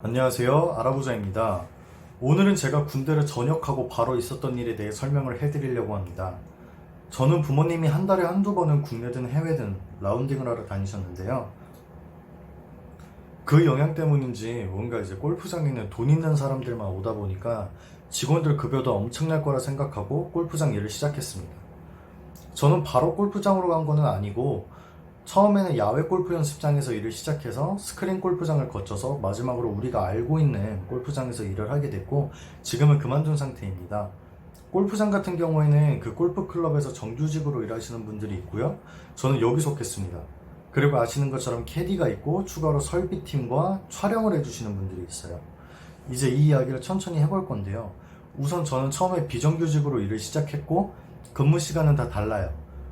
안녕하세요. 아라부자입니다. 오늘은 제가 군대를 전역하고 바로 있었던 일에 대해 설명을 해드리려고 합니다. 저는 부모님이 한 달에 한두 번은 국내든 해외든 라운딩을 하러 다니셨는데요. 그 영향 때문인지 뭔가 이제 골프장에는 돈 있는 사람들만 오다 보니까 직원들 급여도 엄청날 거라 생각하고 골프장 일을 시작했습니다. 저는 바로 골프장으로 간 거는 아니고 처음에는 야외 골프 연습장에서 일을 시작해서 스크린 골프장을 거쳐서 마지막으로 우리가 알고 있는 골프장에서 일을 하게 됐고 지금은 그만둔 상태입니다. 골프장 같은 경우에는 그 골프 클럽에서 정규직으로 일하시는 분들이 있고요. 저는 여기 속했습니다. 그리고 아시는 것처럼 캐디가 있고 추가로 설비팀과 촬영을 해주시는 분들이 있어요. 이제 이 이야기를 천천히 해볼 건데요. 우선 저는 처음에 비정규직으로 일을 시작했고 근무 시간은 다 달라요.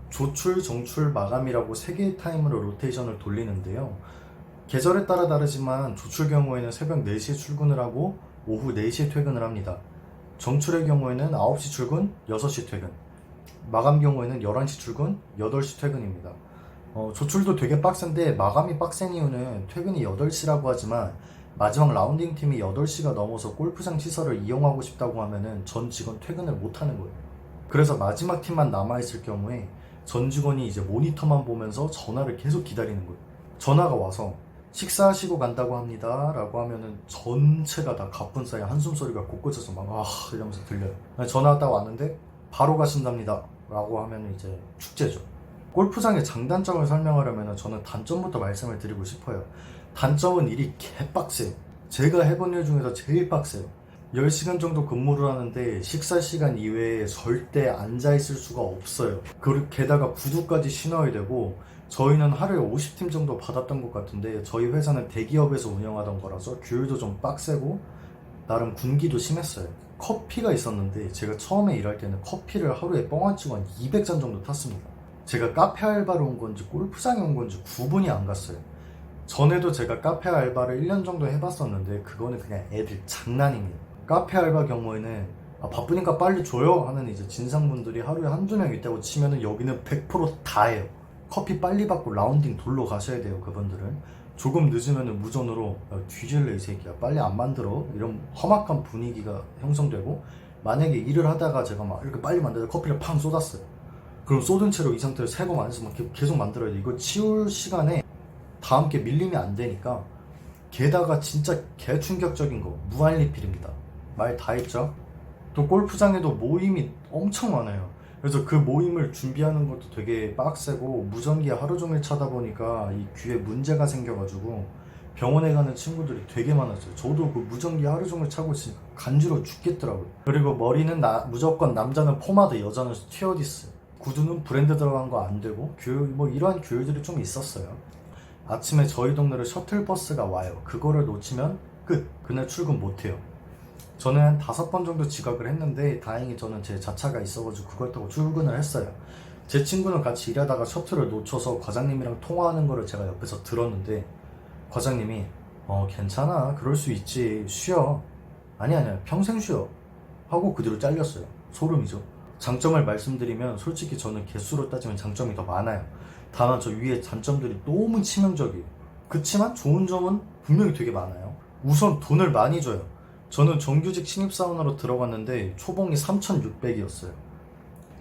조출, 정출, 마감이라고 3개의 타임으로 로테이션을 돌리는데요. 계절에 따라 다르지만 조출 경우에는 새벽 4시에 출근을 하고 오후 4시에 퇴근을 합니다. 정출의 경우에는 9시 출근, 6시 퇴근. 마감 경우에는 11시 출근, 8시 퇴근입니다. 조출도 되게 빡센데 마감이 빡센 이유는 퇴근이 8시라고 하지만 마지막 라운딩 팀이 8시가 넘어서 골프장 시설을 이용하고 싶다고 하면은 전 직원 퇴근을 못 하는 거예요. 그래서 마지막 팀만 남아있을 경우에 전 직원이 이제 모니터만 보면서 전화를 계속 기다리는 거예요. 전화가 와서 식사하시고 간다고 합니다 라고 하면은 전체가 다 가쁜 사이에 한숨 소리가 곳곳에서 막 이러면서 들려요. 전화 왔다 왔는데 바로 가신답니다 라고 하면은 이제 축제죠. 골프장의 장단점을 설명하려면 저는 단점부터 말씀을 드리고 싶어요. 단점은 일이 개빡세요. 제가 해본 일 중에서 제일 빡세요. 10시간 정도 근무를 하는데 식사 시간 이외에 절대 앉아있을 수가 없어요. 그리고 게다가 구두까지 신어야 되고 저희는 하루에 50팀 정도 받았던 것 같은데 저희 회사는 대기업에서 운영하던 거라서 규율도 좀 빡세고 나름 군기도 심했어요. 커피가 있었는데 제가 처음에 일할 때는 커피를 하루에 뻥안 치고 한 200잔 정도 탔습니다. 제가 카페 알바로 온 건지 골프장에 온 건지 구분이 안 갔어요. 전에도 제가 카페 알바를 1년 정도 해봤었는데 그거는 그냥 애들 장난입니다. 카페 알바 경우에는 바쁘니까 빨리 줘요 하는 이제 진상분들이 하루에 한두 명 있다고 치면은 여기는 100% 다예요. 커피 빨리 받고 라운딩 돌러 가셔야 돼요. 그분들은 조금 늦으면은 무전으로 뒤질래 이 새끼야 빨리 안 만들어 이런 험악한 분위기가 형성되고 만약에 일을 하다가 제가 막 이렇게 빨리 만들어서 커피를 팡 쏟았어요. 그럼 쏟은 채로 이 상태로 3번 안에서 막 계속 만들어야 돼. 이거 치울 시간에 다 함께 밀림이 안 되니까 게다가 진짜 개충격적인 거 무한리필입니다. 말 다 했죠? 또 골프장에도 모임이 엄청 많아요. 그래서 그 모임을 준비하는 것도 되게 빡세고 무전기에 하루 종일 차다 보니까 이 귀에 문제가 생겨가지고 병원에 가는 친구들이 되게 많았어요. 저도 그 무전기 하루 종일 차고 있으니까 간지러워 죽겠더라고요. 그리고 머리는 무조건 남자는 포마드, 여자는 스튜어디스. 구두는 브랜드 들어간 거 안 되고 뭐 이러한 규율들이 좀 있었어요. 아침에 저희 동네로 셔틀버스가 와요. 그거를 놓치면 끝. 그날 출근 못해요. 저는 한 5번 정도 지각을 했는데 다행히 저는 제 자차가 있어가지고 그걸 타고 출근을 했어요. 제 친구는 같이 일하다가 셔틀을 놓쳐서 과장님이랑 통화하는 거를 제가 옆에서 들었는데 과장님이 괜찮아 그럴 수 있지 쉬어 아니야 평생 쉬어 하고 그 뒤로 잘렸어요. 소름이죠. 장점을 말씀드리면 솔직히 저는 개수로 따지면 장점이 더 많아요. 다만 저 위에 단점들이 너무 치명적이에요. 그치만 좋은 점은 분명히 되게 많아요. 우선 돈을 많이 줘요. 저는 정규직 신입사원으로 들어갔는데 초봉이 3,600이었어요.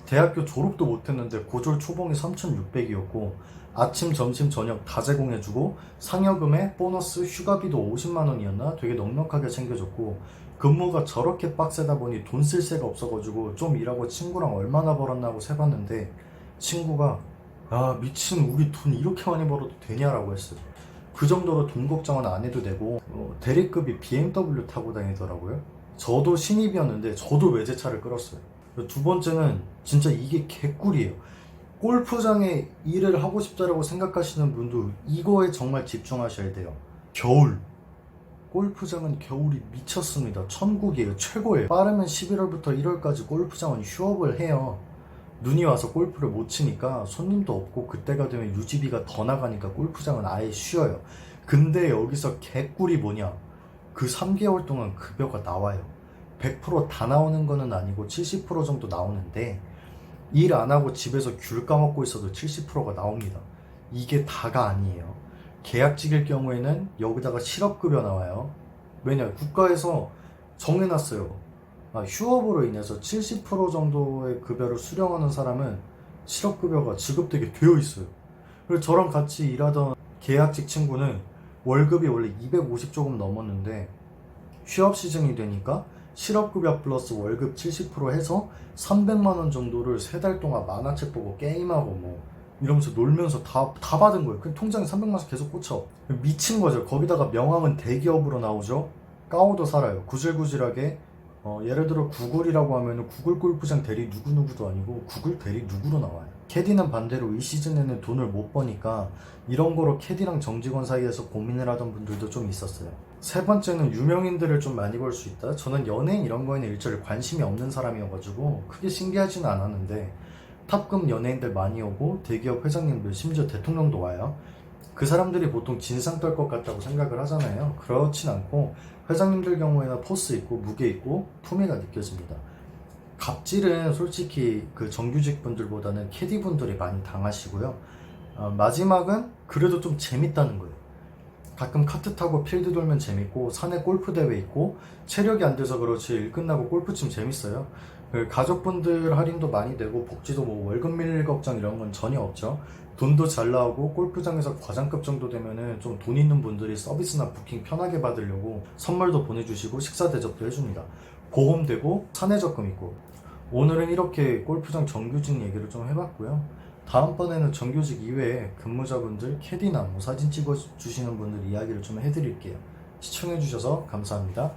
대학교 졸업도 못했는데 고졸 초봉이 3,600이었고 아침, 점심, 저녁 다 제공해주고 상여금에 보너스, 휴가비도 50만 원이었나? 되게 넉넉하게 챙겨줬고 근무가 저렇게 빡세다 보니 돈 쓸 새가 없어가지고 좀 일하고 친구랑 얼마나 벌었나 하고 세봤는데 친구가 야 미친 우리 돈 이렇게 많이 벌어도 되냐라고 했어요. 그 정도로 돈 걱정은 안 해도 되고 대리급이 BMW 타고 다니더라고요. 저도 신입이었는데 저도 외제차를 끌었어요. 두 번째는 진짜 이게 개꿀이에요. 골프장에 일을 하고 싶다라고 생각하시는 분도 이거에 정말 집중하셔야 돼요. 겨울 골프장은 겨울이 미쳤습니다. 천국이에요. 최고예요. 빠르면 11월부터 1월까지 골프장은 휴업을 해요. 눈이 와서 골프를 못 치니까 손님도 없고 그때가 되면 유지비가 더 나가니까 골프장은 아예 쉬어요. 근데 여기서 개꿀이 뭐냐? 그 3개월 동안 급여가 나와요. 100%다 나오는 거는 아니고 70% 정도 나오는데 일 안 하고 집에서 귤 까먹고 있어도 70%가 나옵니다. 이게 다가 아니에요. 계약직일 경우에는 여기다가 실업급여 나와요. 왜냐, 국가에서 정해놨어요. 휴업으로 인해서 70% 정도의 급여를 수령하는 사람은 실업급여가 지급되게 되어 있어요. 그리고 저랑 같이 일하던 계약직 친구는 월급이 원래 250 조금 넘었는데 휴업 시즌이 되니까 실업급여 플러스 월급 70% 해서 300만 원 정도를 3달 동안 만화책 보고 게임하고 뭐 이러면서 놀면서 다 받은 거예요. 그 통장에 300만 원씩 계속 꽂혀. 미친 거죠. 거기다가 명함은 대기업으로 나오죠. 까오도 살아요. 구질구질하게. 예를 들어 구글이라고 하면 구글 골프장 대리 누구누구도 아니고 구글 대리 누구로 나와요. 캐디는 반대로 이 시즌에는 돈을 못 버니까 이런 거로 캐디랑 정직원 사이에서 고민을 하던 분들도 좀 있었어요. 세 번째는 유명인들을 좀 많이 벌 수 있다. 저는 연예인 이런 거에는 일절 관심이 없는 사람이어가지고 크게 신기하지는 않았는데 탑급 연예인들 많이 오고 대기업 회장님들 심지어 대통령도 와요. 그 사람들이 보통 진상 떨 것 같다고 생각을 하잖아요. 그렇진 않고 회장님들 경우에는 포스 있고 무게 있고 품위가 느껴집니다. 갑질은 솔직히 그 정규직 분들보다는 캐디 분들이 많이 당하시고요. 마지막은 그래도 좀 재밌다는 거예요. 가끔 카트 타고 필드 돌면 재밌고 산에 골프 대회 있고 체력이 안 돼서 그렇지 일 끝나고 골프 치면 재밌어요. 그 가족분들 할인도 많이 되고 복지도 뭐 월급 밀릴 걱정 이런 건 전혀 없죠. 돈도 잘 나오고 골프장에서 과장급 정도 되면은 좀 돈 있는 분들이 서비스나 부킹 편하게 받으려고 선물도 보내주시고 식사 대접도 해줍니다. 보험되고 사내 적금 있고. 오늘은 이렇게 골프장 정규직 얘기를 좀 해봤고요. 다음번에는 정규직 이외에 근무자분들 캐디나 뭐 사진 찍어주시는 분들 이야기를 좀 해드릴게요. 시청해주셔서 감사합니다.